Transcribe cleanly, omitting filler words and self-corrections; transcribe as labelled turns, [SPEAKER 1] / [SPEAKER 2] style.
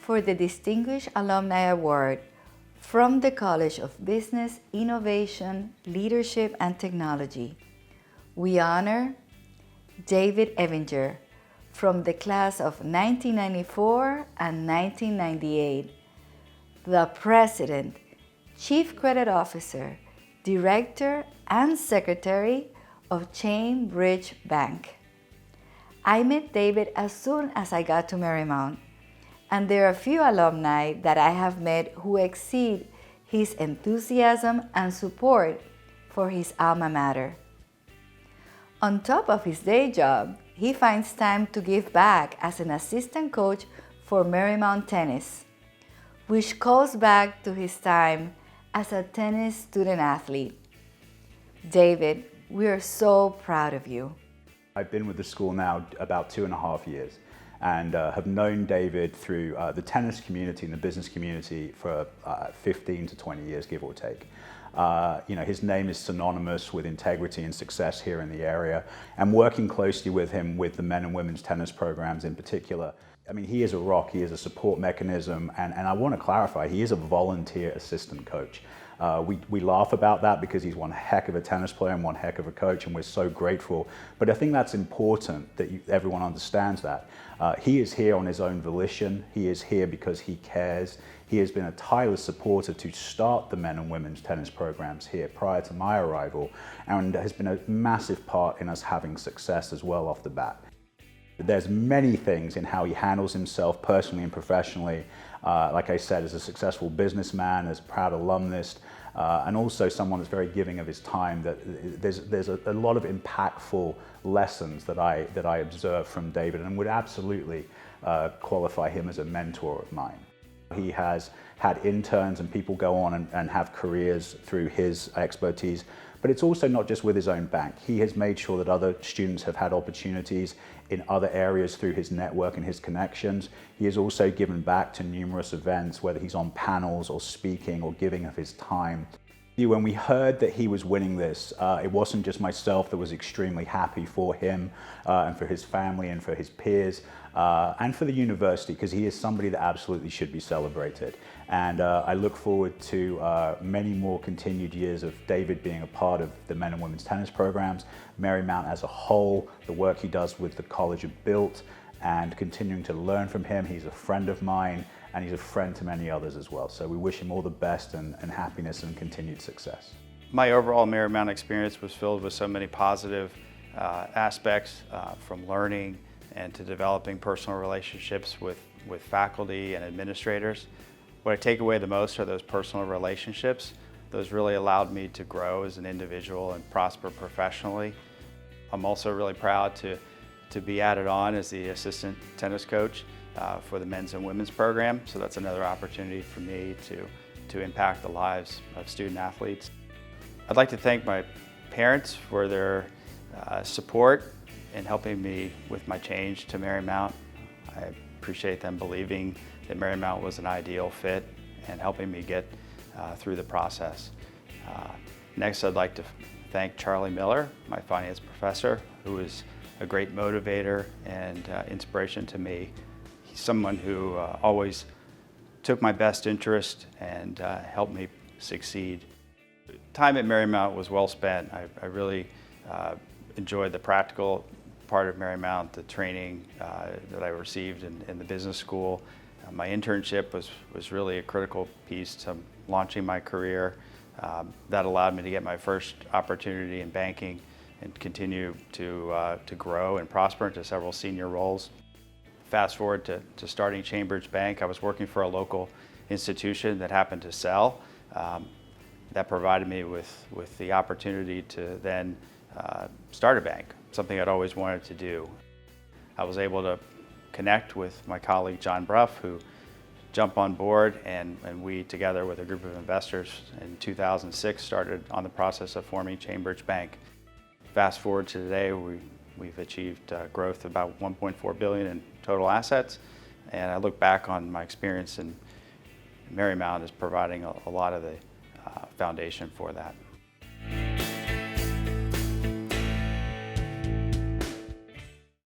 [SPEAKER 1] for the Distinguished Alumni Award from the College of Business, Innovation, Leadership, and Technology, we honor David Evinger from the class of 1994 and 1998, the President, Chief Credit Officer, Director, and Secretary of Chain Bridge Bank. I met David as soon as I got to Marymount, and there are few alumni that I have met who exceed his enthusiasm and support for his alma mater. On top of his day job, he finds time to give back as an assistant coach for Marymount Tennis, which calls back to his time as a tennis student athlete. David, we are so proud of you.
[SPEAKER 2] I've been with the school now about 2.5 years and have known David through the tennis community and the business community for 15 to 20 years, give or take. His name is synonymous with integrity and success here in the area, and working closely with him with the men and women's tennis programs in particular. I mean, he is a rock, he is a support mechanism, and I want to clarify, he is a volunteer assistant coach. We laugh about that because he's one heck of a tennis player and one heck of a coach, and we're so grateful. But I think that's important that everyone understands that. He is here on his own volition. He is here because he cares. He has been a tireless supporter to start the men and women's tennis programs here prior to my arrival, and has been a massive part in us having success as well off the bat. There's many things in how he handles himself personally and professionally. Like I said, as a successful businessman, as a proud alumnus, and also someone that's very giving of his time. That there's a lot of impactful lessons that I observe from David, and would absolutely qualify him as a mentor of mine. He has had interns and people go on and have careers through his expertise. But it's also not just with his own bank. He has made sure that other students have had opportunities in other areas through his network and his connections. He has also given back to numerous events, whether he's on panels or speaking or giving of his time. When we heard that he was winning this, it wasn't just myself that was extremely happy for him and for his family and for his peers and for the university, because he is somebody that absolutely should be celebrated. And I look forward to many more continued years of David being a part of the men and women's tennis programs, Marymount as a whole, the work he does with the College of Built, and continuing to learn from him. He's a friend of mine, and he's a friend to many others as well. So we wish him all the best and happiness and continued success.
[SPEAKER 3] My overall Marymount experience was filled with so many positive aspects, from learning and to developing personal relationships with faculty and administrators. What I take away the most are those personal relationships. Those really allowed me to grow as an individual and prosper professionally. I'm also really proud to be added on as the assistant tennis coach for the men's and women's program. So that's another opportunity for me to impact the lives of student athletes. I'd like to thank my parents for their support in helping me with my change to Marymount. I appreciate them believing that Marymount was an ideal fit and helping me get through the process. Next, I'd like to thank Charlie Miller, my finance professor, who is a great motivator and inspiration to me. He's someone who always took my best interest and helped me succeed. Time at Marymount was well spent. I really enjoyed the practical part of Marymount, the training that I received in the business school. My internship was really a critical piece to launching my career. That allowed me to get my first opportunity in banking and continue to grow and prosper into several senior roles. Fast forward to starting Chain Bridge Bank, I was working for a local institution that happened to sell. That provided me with the opportunity to then start a bank, something I'd always wanted to do. I was able to connect with my colleague John Bruff, who jumped on board, and we, together with a group of investors in 2006, started on the process of forming Chain Bridge Bank. Fast forward to today, we've achieved growth of about $1.4 billion in total assets, and I look back on my experience in Marymount as providing a lot of the foundation for that.